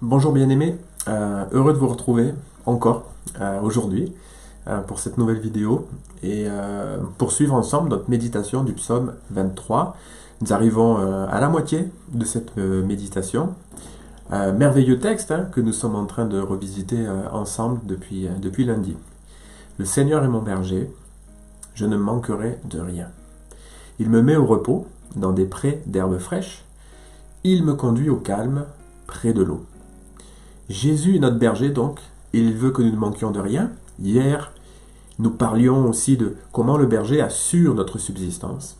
Bonjour bien-aimés, heureux de vous retrouver encore aujourd'hui pour cette nouvelle vidéo et poursuivre ensemble notre méditation du psaume 23. Nous arrivons à la moitié de cette méditation. Merveilleux texte que nous sommes en train de revisiter ensemble depuis lundi. Le Seigneur est mon berger, je ne manquerai de rien. Il me met au repos dans des prés d'herbes fraîches, il me conduit au calme près de l'eau. Jésus est notre berger donc, il veut que nous ne manquions de rien. Hier, nous parlions aussi de comment le berger assure notre subsistance.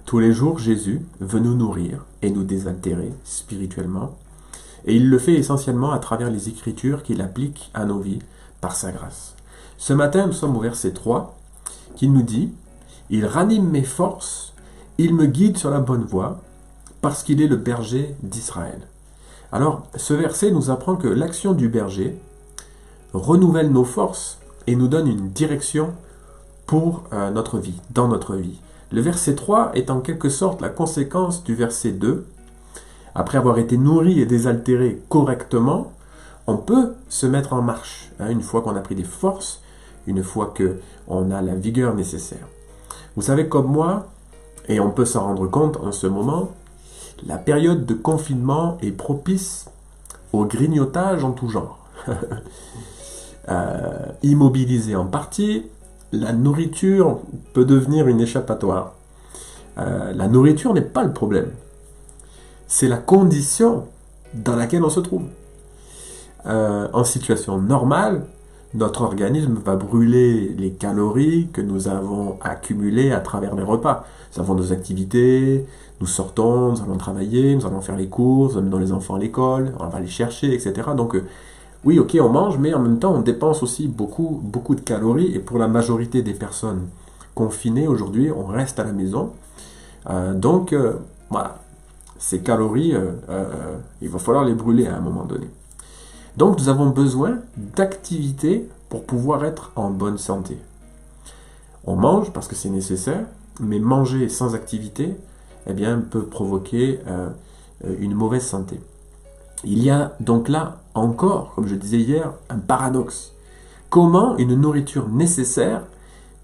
Tous les jours, Jésus veut nous nourrir et nous désaltérer spirituellement. Et il le fait essentiellement à travers les Écritures qu'il applique à nos vies par sa grâce. Ce matin, nous sommes au verset 3 qui nous dit « Il ranime mes forces, il me guide sur la bonne voie, parce qu'il est le berger d'Israël. » Alors, ce verset nous apprend que l'action du berger renouvelle nos forces et nous donne une direction pour notre vie, dans notre vie. Le verset 3 est en quelque sorte la conséquence du verset 2. Après avoir été nourri et désaltéré correctement, on peut se mettre en marche, une fois qu'on a pris des forces, une fois qu'on a la vigueur nécessaire. Vous savez comme moi, et on peut s'en rendre compte en ce moment, la période de confinement est propice au grignotage en tout genre. Immobilisé en partie, la nourriture peut devenir une échappatoire. La nourriture n'est pas le problème. C'est la condition dans laquelle on se trouve. En situation normale, notre organisme va brûler les calories que nous avons accumulées à travers les repas. Nous avons nos activités, nous sortons, nous allons travailler, nous allons faire les courses, nous amenons les enfants à l'école, on va les chercher, etc. Donc oui, ok, on mange, mais en même temps, on dépense aussi beaucoup de calories. Et pour la majorité des personnes confinées aujourd'hui, on reste à la maison. Donc voilà, ces calories, il va falloir les brûler à un moment donné. Donc nous avons besoin d'activités pour pouvoir être en bonne santé. On mange parce que c'est nécessaire, mais manger sans activité peut provoquer une mauvaise santé. Il y a donc là encore, comme je disais hier, un paradoxe. Comment une nourriture nécessaire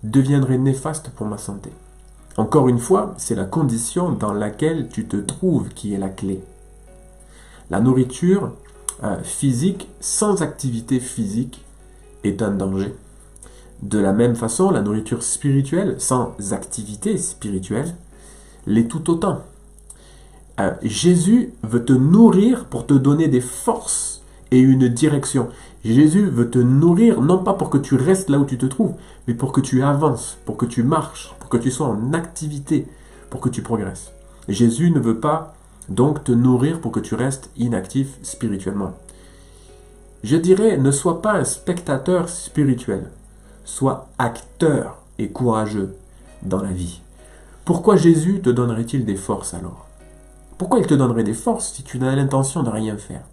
deviendrait néfaste pour ma santé? Encore une fois, c'est la condition dans laquelle tu te trouves qui est la clé. La nourriture physique sans activité physique est un danger. De la même façon, la nourriture spirituelle sans activité spirituelle l'est tout autant. Jésus veut te nourrir pour te donner des forces et une direction. Jésus veut te nourrir non pas pour que tu restes là où tu te trouves, mais pour que tu avances, pour que tu marches, pour que tu sois en activité, pour que tu progresses. Jésus ne veut pas donc te nourrir pour que tu restes inactif spirituellement. Je dirais, ne sois pas un spectateur spirituel, sois acteur et courageux dans la vie. Pourquoi Jésus te donnerait-il des forces alors? Pourquoi il te donnerait des forces si tu n'as l'intention de rien faire?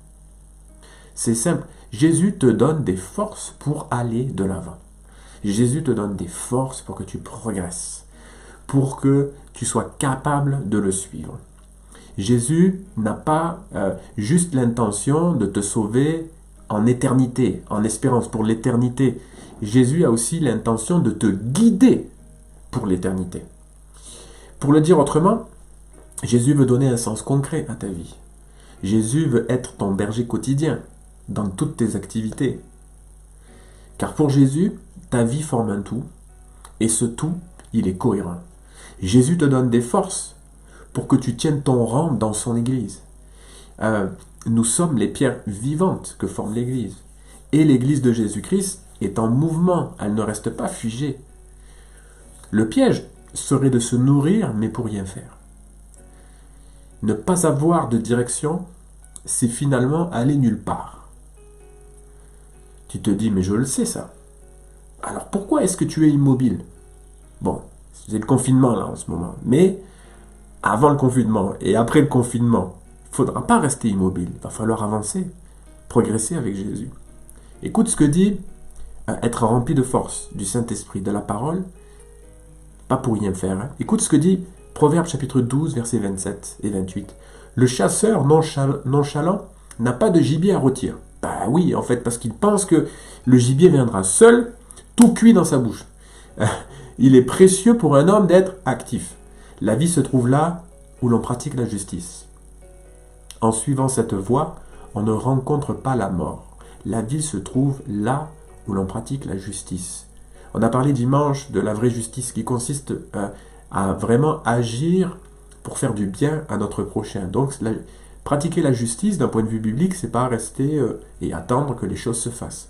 C'est simple, Jésus te donne des forces pour aller de l'avant. Jésus te donne des forces pour que tu progresses, pour que tu sois capable de le suivre. Jésus n'a pas juste l'intention de te sauver en éternité, en espérance pour l'éternité. Jésus a aussi l'intention de te guider pour l'éternité. Pour le dire autrement, Jésus veut donner un sens concret à ta vie. Jésus veut être ton berger quotidien dans toutes tes activités. Car pour Jésus, ta vie forme un tout, et ce tout, il est cohérent. Jésus te donne des forces pour que tu tiennes ton rang dans son Église. Nous sommes les pierres vivantes que forme l'Église. Et l'Église de Jésus-Christ est en mouvement, elle ne reste pas figée. Le piège serait de se nourrir, mais pour rien faire. Ne pas avoir de direction, c'est finalement aller nulle part. Tu te dis, mais je le sais ça. Alors pourquoi est-ce que tu es immobile? Bon, c'est le confinement là en ce moment, mais avant le confinement et après le confinement, il ne faudra pas rester immobile, il va falloir avancer, progresser avec Jésus. Écoute ce que dit être rempli de force, du Saint-Esprit, de la parole, pas pour rien faire. Écoute ce que dit Proverbe chapitre 12, versets 27 et 28. Le chasseur nonchalant n'a pas de gibier à rôtir. Bah oui, en fait, parce qu'il pense que le gibier viendra seul, tout cuit dans sa bouche. Il est précieux pour un homme d'être actif. La vie se trouve là où l'on pratique la justice. En suivant cette voie, on ne rencontre pas la mort. La vie se trouve là où l'on pratique la justice. On a parlé dimanche de la vraie justice qui consiste à vraiment agir pour faire du bien à notre prochain. Donc, pratiquer la justice d'un point de vue biblique, c'est pas rester et attendre que les choses se fassent.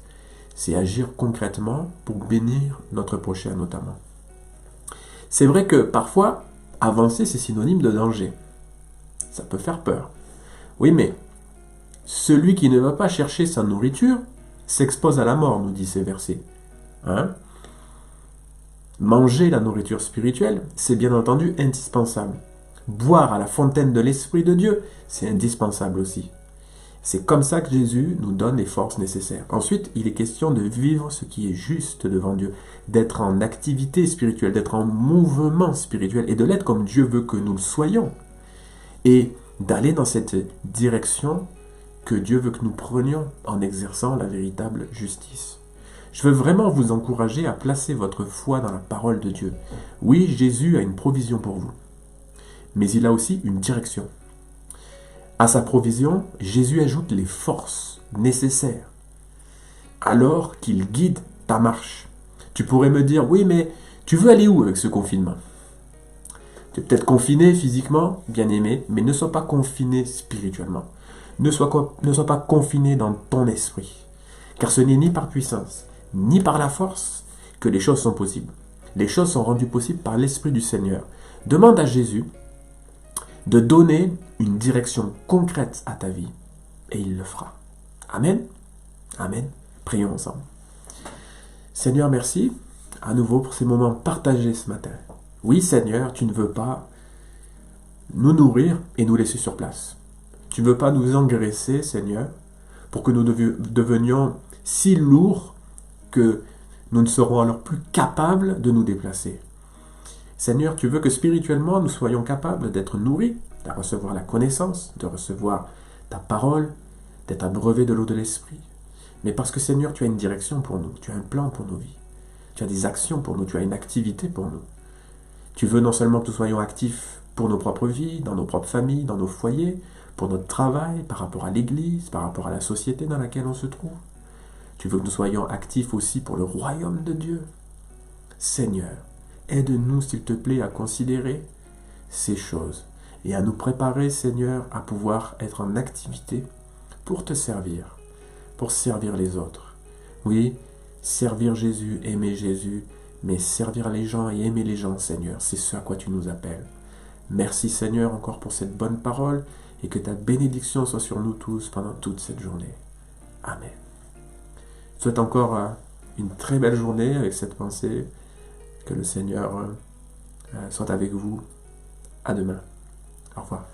C'est agir concrètement pour bénir notre prochain notamment. C'est vrai que parfois, avancer, c'est synonyme de danger. Ça peut faire peur. Oui, mais celui qui ne va pas chercher sa nourriture s'expose à la mort, nous dit ces versets. Hein? Manger la nourriture spirituelle, c'est bien entendu indispensable. Boire à la fontaine de l'Esprit de Dieu, c'est indispensable aussi. C'est comme ça que Jésus nous donne les forces nécessaires. Ensuite, il est question de vivre ce qui est juste devant Dieu, d'être en activité spirituelle, d'être en mouvement spirituel et de l'être comme Dieu veut que nous le soyons. Et d'aller dans cette direction que Dieu veut que nous prenions en exerçant la véritable justice. Je veux vraiment vous encourager à placer votre foi dans la parole de Dieu. Oui, Jésus a une provision pour vous, mais il a aussi une direction. À sa provision, Jésus ajoute les forces nécessaires alors qu'il guide ta marche. Tu pourrais me dire, oui, mais tu veux aller où avec ce confinement? Tu es peut-être confiné physiquement, bien aimé, mais ne sois pas confiné spirituellement. Ne sois pas confiné dans ton esprit. Car ce n'est ni par puissance, ni par la force que les choses sont possibles. Les choses sont rendues possibles par l'Esprit du Seigneur. Demande à Jésus de donner une direction concrète à ta vie, et il le fera. Amen. Amen. Prions ensemble. Seigneur, merci à nouveau pour ces moments partagés ce matin. Oui, Seigneur, tu ne veux pas nous nourrir et nous laisser sur place. Tu ne veux pas nous engraisser, Seigneur, pour que nous devenions si lourds que nous ne serons alors plus capables de nous déplacer. Seigneur, tu veux que spirituellement nous soyons capables d'être nourris, de recevoir la connaissance, de recevoir ta parole, d'être abreuvés de l'eau de l'esprit. Mais parce que Seigneur, tu as une direction pour nous, tu as un plan pour nos vies, tu as des actions pour nous, tu as une activité pour nous. Tu veux non seulement que nous soyons actifs pour nos propres vies, dans nos propres familles, dans nos foyers, pour notre travail, par rapport à l'Église, par rapport à la société dans laquelle on se trouve. Tu veux que nous soyons actifs aussi pour le royaume de Dieu. Seigneur, aide-nous, s'il te plaît, à considérer ces choses et à nous préparer, Seigneur, à pouvoir être en activité pour te servir, pour servir les autres. Oui, servir Jésus, aimer Jésus, mais servir les gens et aimer les gens, Seigneur, c'est ce à quoi tu nous appelles. Merci, Seigneur, encore pour cette bonne parole et que ta bénédiction soit sur nous tous pendant toute cette journée. Amen. Je souhaite encore une très belle journée avec cette pensée. Que le Seigneur soit avec vous. À demain. Au revoir.